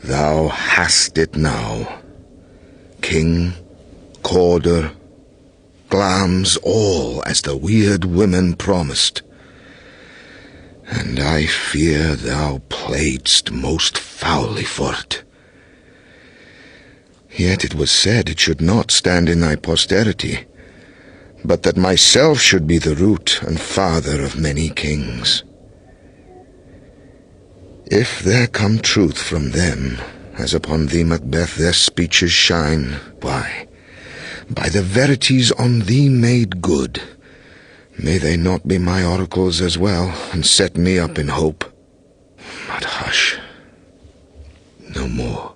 Thou hast it now. King, Cawdor, Glamis, all as the weird women promised. And I fear thou playedst most foully for't. Yet it was said it should not stand in thy posterity, but that myself should be the root and father of many kings. If there come truth from them, as upon thee, Macbeth, their speeches shine, why, by the verities on thee made good, may they not be my oracles as well, and set me up in hope? But hush, no more.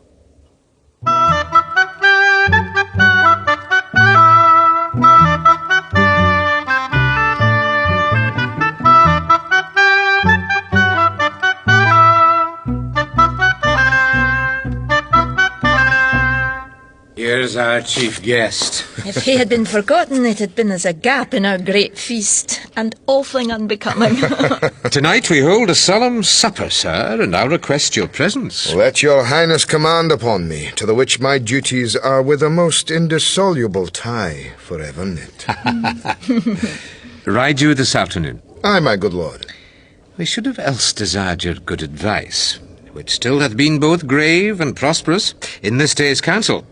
Here's our chief guest. If he had been forgotten, it had been as a gap in our great feast, and awfully unbecoming. Tonight we hold a solemn supper, sir, and I'll request your presence. Let your highness command upon me, to the which my duties are with a most indissoluble tie forever knit. Ride you this afternoon? Aye, my good lord. We should have else desired your good advice, which still hath been both grave and prosperous in this day's council.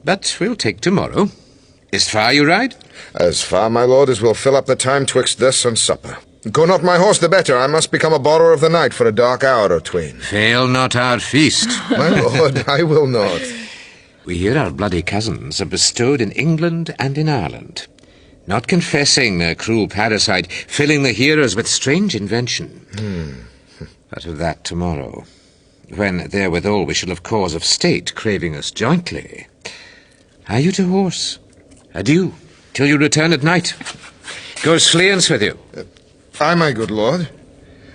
But we'll take tomorrow. Is't far you ride? As far, my lord, as will fill up the time twixt this and supper. Go not my horse the better, I must become a borrower of the night for a dark hour or twain. Fail not our feast. My lord, I will not. We hear our bloody cousins are bestowed in England and in Ireland, not confessing their cruel parricide, filling the hearers with strange invention. But of that tomorrow, when therewithal we shall have cause of state craving us jointly. Are you to horse? Adieu, till you return at night. Go sleighance with you. Aye, my good lord.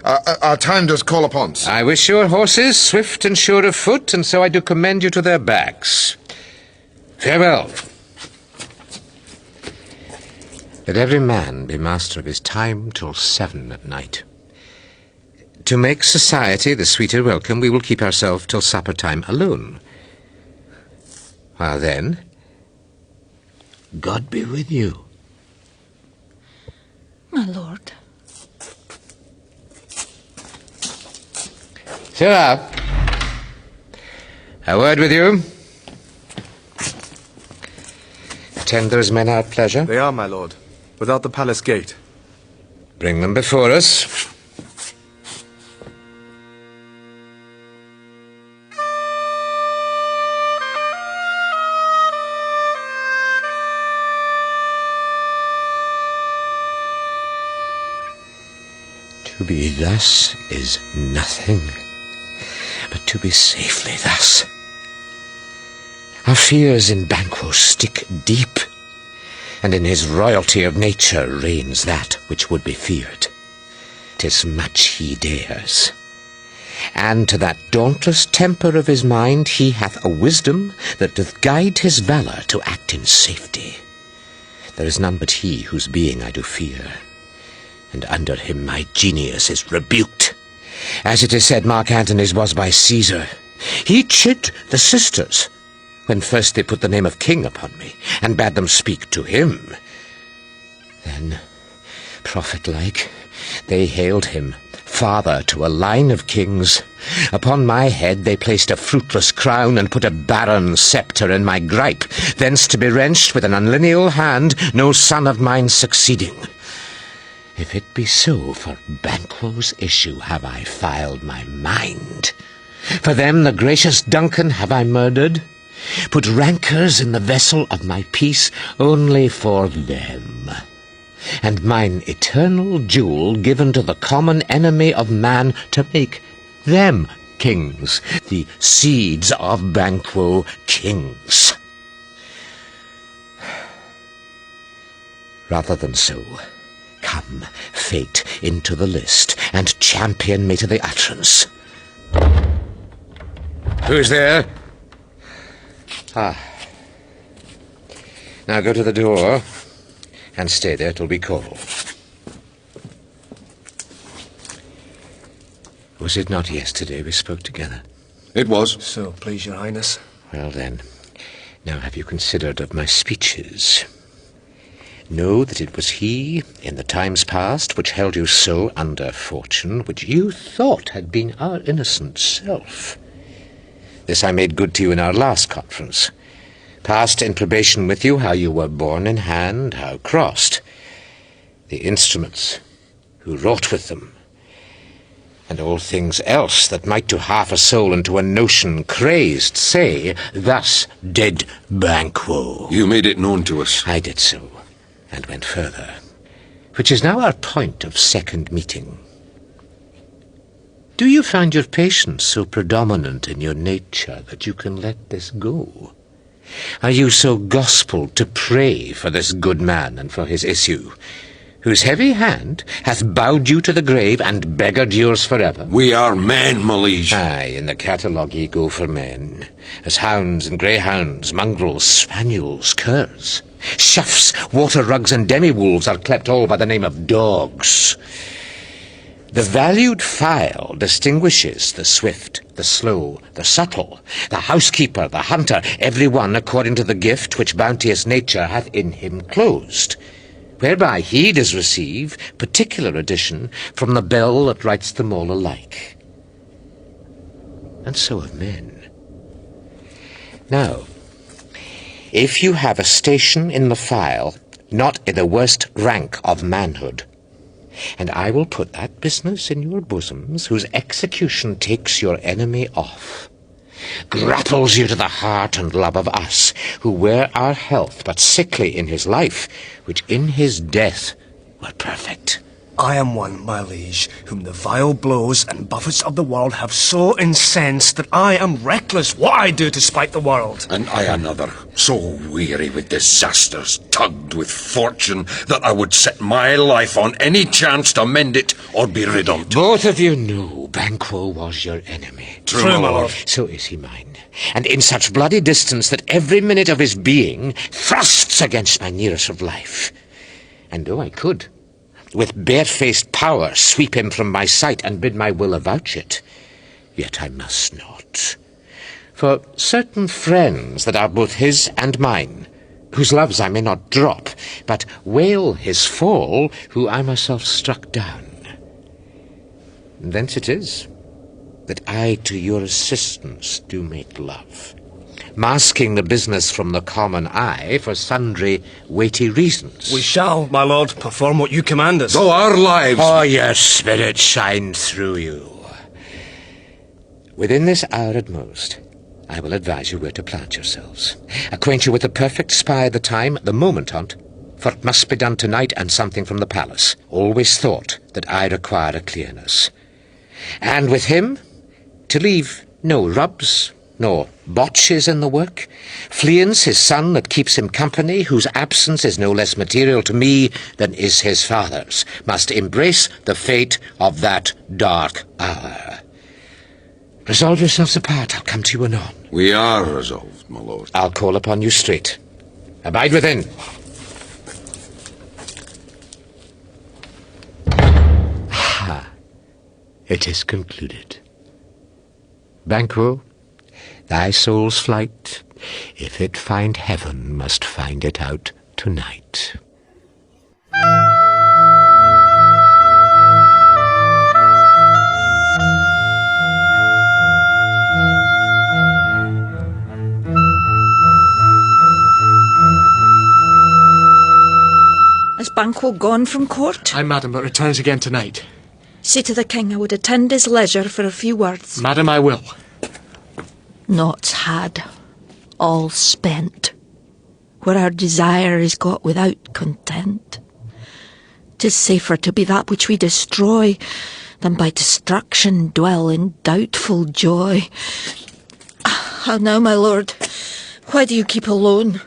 Our time does call upon us. I wish your horses swift and sure of foot, and so I do commend you to their backs. Farewell. Let every man be master of his time till 7 at night. To make society the sweeter welcome, we will keep ourselves till supper time alone. While then, God be with you. My lord. Sirrah, a word with you. Attend those men our pleasure. They are, my lord, without the palace gate. Bring them before us. To be thus is nothing, but to be safely thus. Our fears in Banquo stick deep, and in his royalty of nature reigns that which would be feared. 'Tis much he dares, and to that dauntless temper of his mind he hath a wisdom that doth guide his valour to act in safety. There is none but he whose being I do fear, and under him my genius is rebuked, as it is said Mark Antony's was by Caesar. He chid the sisters when first they put the name of king upon me, and bade them speak to him. Then, prophet-like, they hailed him father to a line of kings. Upon my head they placed a fruitless crown, and put a barren sceptre in my gripe, thence to be wrenched with an unlineal hand, no son of mine succeeding. If it be so, for Banquo's issue have I filed my mind. For them the gracious Duncan have I murdered, put rancours in the vessel of my peace only for them, and mine eternal jewel given to the common enemy of man to make them kings, the seeds of Banquo kings. Rather than so, come, fate, into the list, and champion me to the utterance. Who's there? Ah. Now go to the door, and stay there till we call. Was it not yesterday we spoke together? It was. So, please, your highness. Well then, now have you considered of my speeches? Know that it was he, in the times past, which held you so under fortune, which you thought had been our innocent self. This I made good to you in our last conference. Passed in probation with you how you were borne in hand, how crossed. The instruments, who wrought with them, and all things else that might to half a soul and to a notion crazed say, thus did Banquo. You made it known to us. I did so, and went further, which is now our point of second meeting. Do you find your patience so predominant in your nature that you can let this go? Are you so gospel to pray for this good man and for his issue, whose heavy hand hath bowed you to the grave and beggared yours forever? We are men, my liege. Aye, in the catalogue ye go for men, as hounds and greyhounds, mongrels, spaniels, curs. Choughs, water rugs, and demi-wolves are clept all by the name of dogs. The valued file distinguishes the swift, the slow, the subtle, the housekeeper, the hunter, every one according to the gift which bounteous nature hath in him closed, whereby he does receive particular addition from the bell that writes them all alike. And so of men. Now, if you have a station in the file, not in the worst rank of manhood, and I will put that business in your bosoms, whose execution takes your enemy off, grapples you to the heart and love of us, who were our health, but sickly in his life, which in his death were perfect. I am one, my liege, whom the vile blows and buffets of the world have so incensed that I am reckless what I do to spite the world. And I another, so weary with disasters, tugged with fortune, that I would set my life on any chance to mend it or be rid on't. Both of you know Banquo was your enemy. True, my lord. So is he mine, and in such bloody distance that every minute of his being thrusts against my nearest of life. And though I could, with barefaced power, sweep him from my sight and bid my will avouch it, yet I must not. For certain friends that are both his and mine, whose loves I may not drop, but wail his fall, who I myself struck down. And thence it is that I to your assistance do make love, masking the business from the common eye for sundry weighty reasons. We shall, my lord, perform what you command us. Though our lives... Oh, your spirit shine through you. Within this hour at most, I will advise you where to plant yourselves. Acquaint you with the perfect spy, the time, the moment on't, for it must be done tonight, and something from the palace. Always thought that I require a clearness. And with him, to leave no rubs, nor botches in the work. Fleance, his son that keeps him company, whose absence is no less material to me than is his father's, must embrace the fate of that dark hour. Resolve yourselves apart, I'll come to you anon. We are resolved, my lord. I'll call upon you straight. Abide within. Ha! It is concluded. Banquo, thy soul's flight, if it find heaven, must find it out tonight. Has Banquo gone from court? Aye, madam, but returns again tonight. Say to the king I would attend his leisure for a few words. Madam, I will. Naught's had, all spent, where our desire is got without content. 'Tis safer to be that which we destroy than by destruction dwell in doubtful joy. How now, my lord? Why do you keep alone?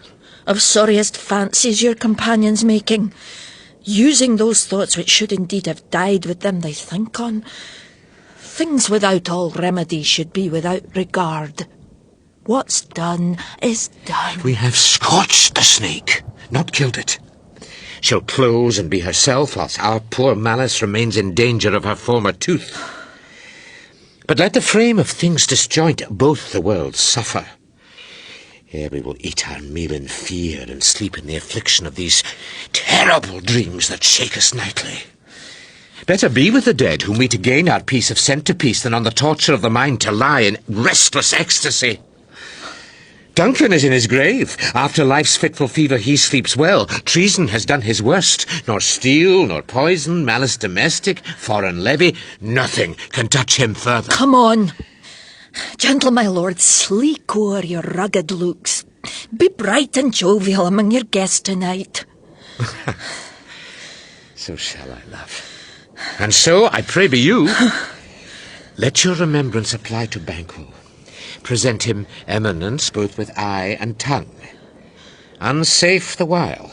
Of sorriest fancies your companions making, using those thoughts which should indeed have died with them they think on. Things without all remedy should be without regard. What's done is done. We have scorched the snake, not killed it. She'll close and be herself, whilst our poor malice remains in danger of her former tooth. But let the frame of things disjoint, both the worlds suffer. Ere we will eat our meal in fear and sleep in the affliction of these terrible dreams that shake us nightly. Better be with the dead, whom we to gain our peace have sent to peace, than on the torture of the mind to lie in restless ecstasy. Duncan is in his grave. After life's fitful fever he sleeps well. Treason has done his worst. Nor steel, nor poison, malice domestic, foreign levy, nothing can touch him further. Come on. Gentle my lord, sleek o'er your rugged looks. Be bright and jovial among your guests tonight. So shall I, love. And so, I pray be you, let your remembrance apply to Banquo. Present him eminence both with eye and tongue. Unsafe the while,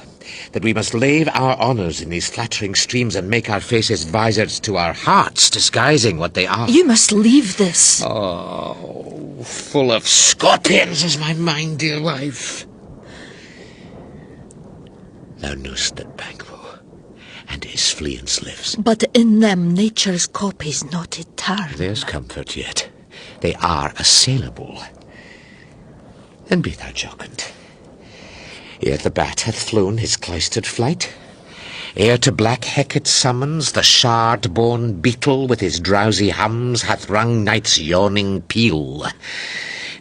that we must lave our honours in these flattering streams and make our faces visors to our hearts, disguising what they are. You must leave this. Oh, full of scorpions is my mind, dear wife. Thou know'st that Banquo and his fleance lives. But in them nature's copies not eternal. There's comfort yet. They are assailable. Then be thou jocund. Ere the bat hath flown his cloistered flight, ere to black Hecate summons the shard-born beetle with his drowsy hums hath rung night's yawning peal,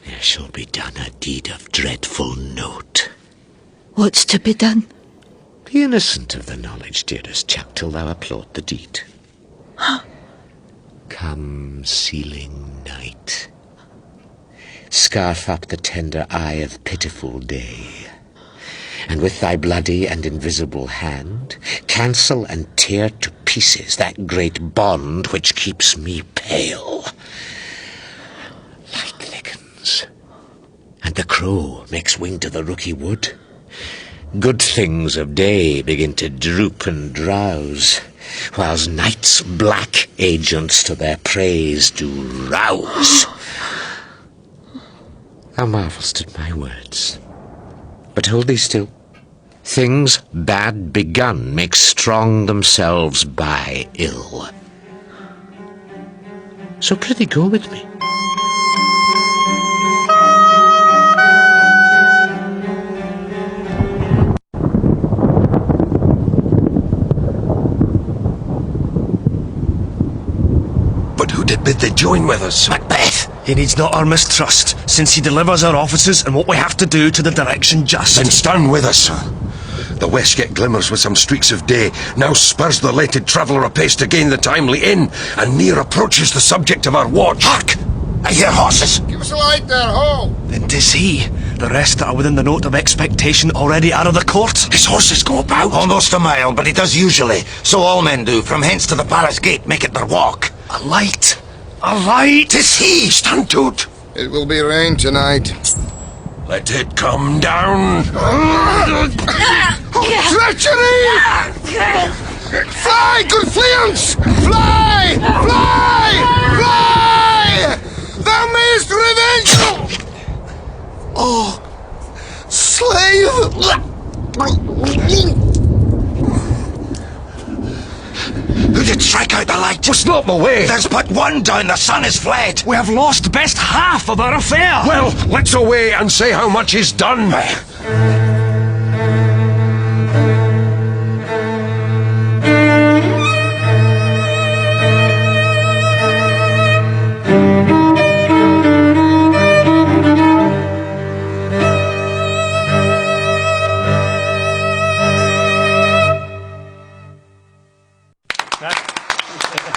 there shall be done a deed of dreadful note. What's to be done? Be innocent of the knowledge, dearest Chuck, till thou applaud the deed. Come, sealing night, scarf up the tender eye of pitiful day, and with thy bloody and invisible hand cancel and tear to pieces that great bond which keeps me pale. Light thickens, and the crow makes wing to the rooky wood. Good things of day begin to droop and drowse, whilst night's black agents to their praise do rouse. Thou marvelst at my words, but hold thee still. Things bad begun make strong themselves by ill. So prithee go with me. Did bid thee join with us? Macbeth! He needs not our mistrust, since he delivers our offices and what we have to do to the direction just. Then stand with us, sir. The west yet glimmers with some streaks of day, now spurs the lated traveller apace to gain the timely inn, and near approaches the subject of our watch. Hark! I hear horses! Give us a light there, ho! Then 'tis he. The rest that are within the note of expectation already out of the court. His horses go about. Almost a mile, but he does usually. So all men do. From hence to the palace gate, make it their walk. A light! A light! 'Tis he! Stand to't! It will be rain tonight. Let it come down! Treachery! Fly, good fleance! Fly! Fly! Fly! Thou mayest revenge! Oh, slave! Who did strike out the light? Was not my way. There's but one down, the sun is fled. We have lost best half of our affair! Well, let's away and say how much is done.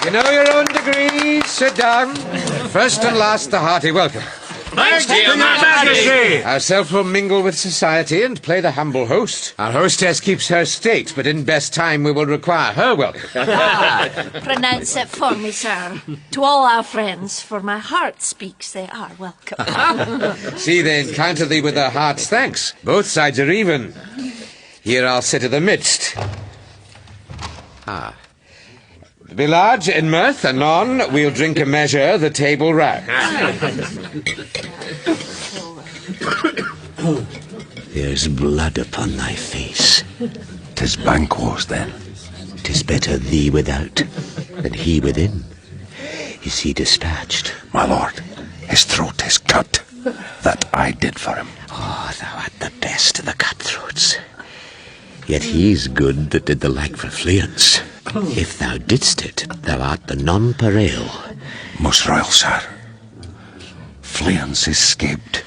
You know your own degrees. Sit down. First and last, the hearty welcome. Thanks to your majesty! Ourself will mingle with society and play the humble host. Our hostess keeps her state, but in best time we will require her welcome. Pronounce it for me, sir. To all our friends, for my heart speaks they are welcome. See, they encounter thee with their heart's thanks. Both sides are even. Here I'll sit in the midst. Be large in mirth, anon we'll drink a measure the table round. There's blood upon thy face. 'Tis Banquo's then. 'Tis better thee without than he within. Is he dispatched? My lord, his throat is cut. That I did for him. Oh, thou art the best of the cutthroats. Yet he's good that did the like for Fleance. If thou didst it, thou art the nonpareil. Most royal sir, Fleance escaped.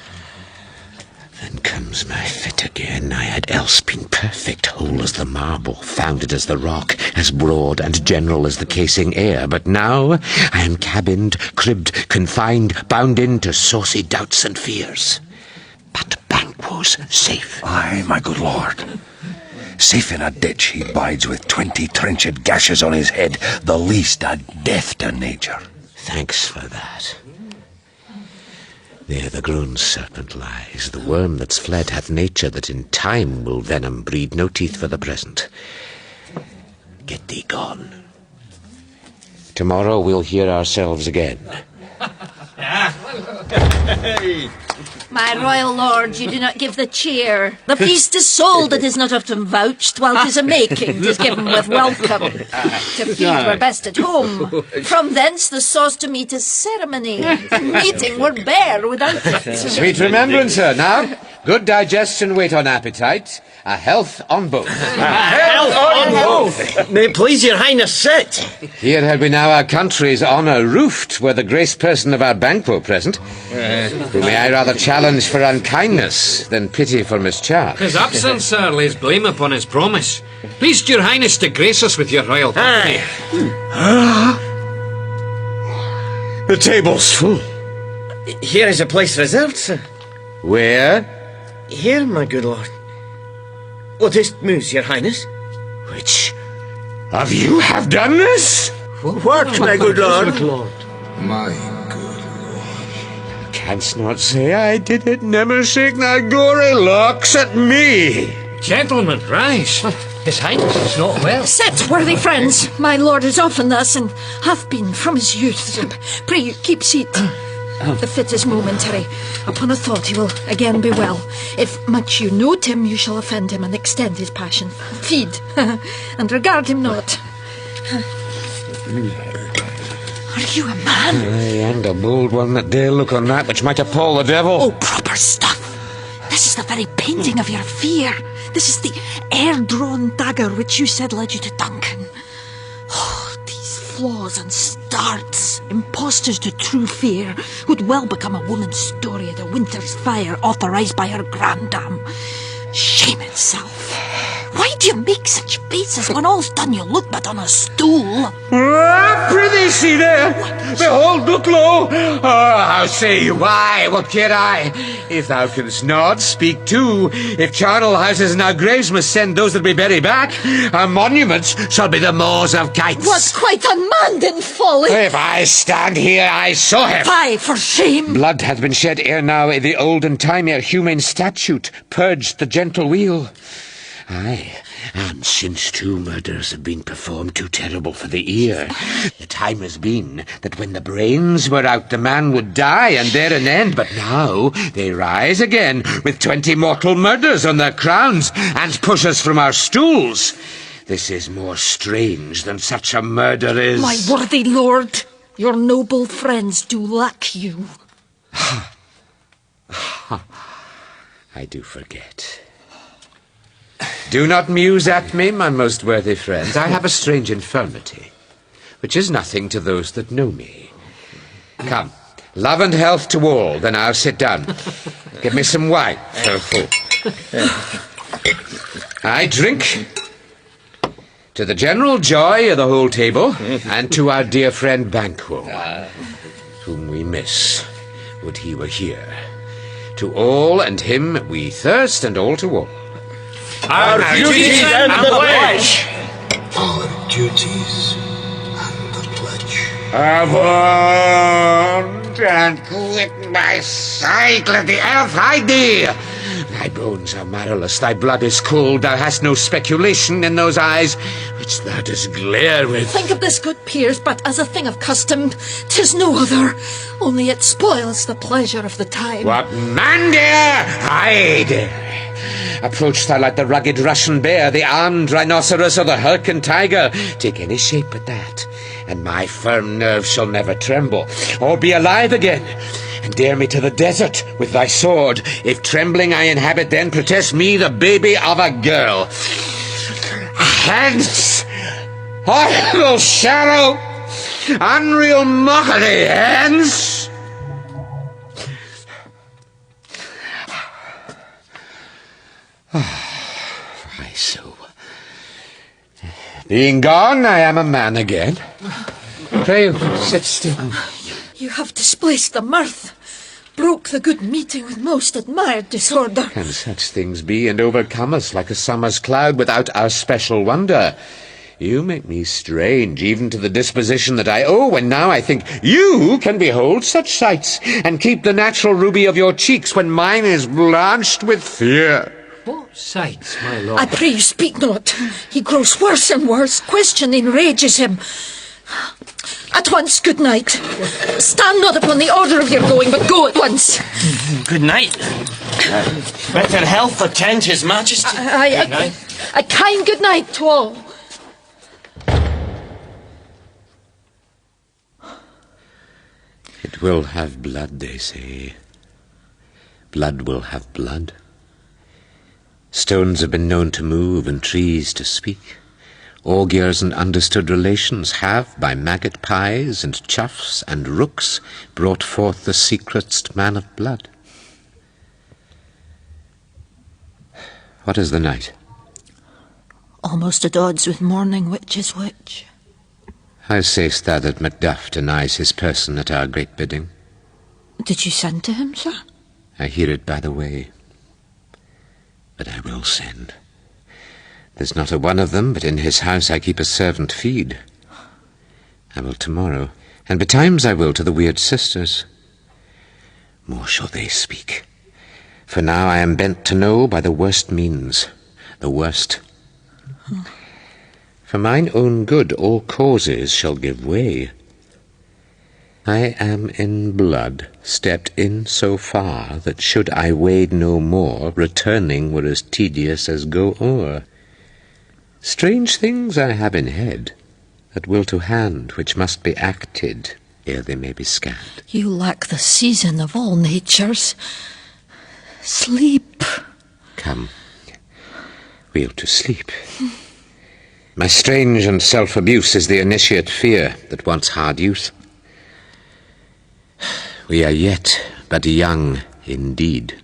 Then comes my fit again. I had else been perfect, whole as the marble, founded as the rock, as broad and general as the casing air. But now I am cabined, cribbed, confined, bound in to saucy doubts and fears. But Banquo's safe. Aye, my good lord. Safe in a ditch he bides with 20 trenched gashes on his head, the least a death to nature. Thanks for that. There the grown serpent lies. The worm that's fled hath nature that in time will venom breed. No teeth for the present. Get thee gone. Tomorrow we'll hear ourselves again. My royal lord, you do not give the cheer. The feast is sold, it is not often vouched, while 'tis a making, 'tis given with welcome. To feed were best at home. From thence the sauce to meat is ceremony. Meeting were bare without it. Sweet remembrancer. Now, good digestion wait on appetite. A health on both. Health on both! May it please your highness sit. Here had we now our country's honour roofed, were the grace person of our Banquo present, who may I rather challenge for unkindness than pity for mischance. His absence, sir, lays blame upon his promise. Pleased your highness to grace us with your royal company. The table's full. Here is a place reserved, sir. Where? Here, my good lord. What is moves, your highness? Which of you have done this? What, my good lord? My good lord. Canst not say I did it, never shake thy gory locks at me. Gentlemen, rise. His highness is not well. Sit, worthy friends. My lord is often thus, and hath been from his youth. Pray you, keep seat. The fit is momentary. Upon a thought he will again be well. If much you note him, you shall offend him and extend his passion. Feed, and regard him not. Are you a man? Aye, and a bold one that dare look on that which might appall the devil. Oh, proper stuff. This is the very painting of your fear. This is the air-drawn dagger which you said led you to Duncan. Oh, these flaws and starts, impostors to true fear, would well become a woman's story at a winter's fire authorised by her grandam. Shame itself. Why do you make such faces when all's done you look but on a stool? Prithee, see there! Behold, look low! Oh, how say you? Why, what care I? If thou canst not, speak too. If charnel houses and our graves must send those that we bury back, our monuments shall be the maws of kites. What's quite unmanned in folly? If I stand here, I saw him. Fie, for shame! Blood hath been shed ere now i' the olden time, ere humane statute purged the gentle wheel. Aye, and since 2 murders have been performed too terrible for the ear, the time has been that when the brains were out the man would die and there an end, but now they rise again with 20 mortal murders on their crowns and push us from our stools. This is more strange than such a murder is. My worthy lord, your noble friends do lack you. I do forget. Do not muse at me, my most worthy friends. I have a strange infirmity, which is nothing to those that know me. Come, love and health to all, then I'll sit down. Give me some wine, so full. I drink to the general joy of the whole table, and to our dear friend Banquo, whom we miss. Would he were here. To all and him we thirst, and all to all. Our duties and the pledge! Our duties and the pledge. Avaunt and quit my sight, let the earth hide thee! Thy bones are marrowless, thy blood is cold, thou hast no speculation in those eyes which thou dost glare with. Think of this, good peers, but as a thing of custom, 'tis no other, only it spoils the pleasure of the time. What man dare? I dare. Approach thou like the rugged Russian bear, the armed rhinoceros, or the Hurricane tiger. Take any shape but that, and my firm nerves shall never tremble, or be alive again. And dare me to the desert with thy sword, if trembling I inhabit, then protest me the baby of a girl. Hence, horrible shadow, unreal mockery, hence! Why so? Being gone, I am a man again. Pray, sit still. You have displaced the mirth, broke the good meeting with most admired disorder. Can such things be and overcome us like a summer's cloud without our special wonder? You make me strange, even to the disposition that I owe, when now I think you can behold such sights, and keep the natural ruby of your cheeks when mine is blanched with fear. What sights, my lord? I pray you speak not. He grows worse and worse. Question enrages him. At once, good night. Stand not upon the order of your going, but go at once. Good night. Better health attend his majesty. A kind good night to all. It will have blood, they say. Blood will have blood. Stones have been known to move and trees to speak. Augurs and understood relations have, by maggot pies and choughs and rooks, brought forth the secret'st man of blood. What is the night? Almost at odds with morning, which is which. How say'st thou that Macbeth denies his person at our great bidding? Did you send to him, sir? I hear it by the way. But I will send. There's not a one of them, but in his house I keep a servant feed. I will tomorrow, and betimes I will to the weird sisters. More shall they speak. For now I am bent to know by the worst means, the worst. For mine own good all causes shall give way. I am in blood stepped in so far that should I wade no more, returning were as tedious as go o'er. Strange things I have in head, that will to hand, which must be acted ere they may be scanned. You lack the season of all natures. Sleep. Come, we'll to sleep. My strange and self-abuse is the initiate fear that wants hard youth. We are yet but young indeed.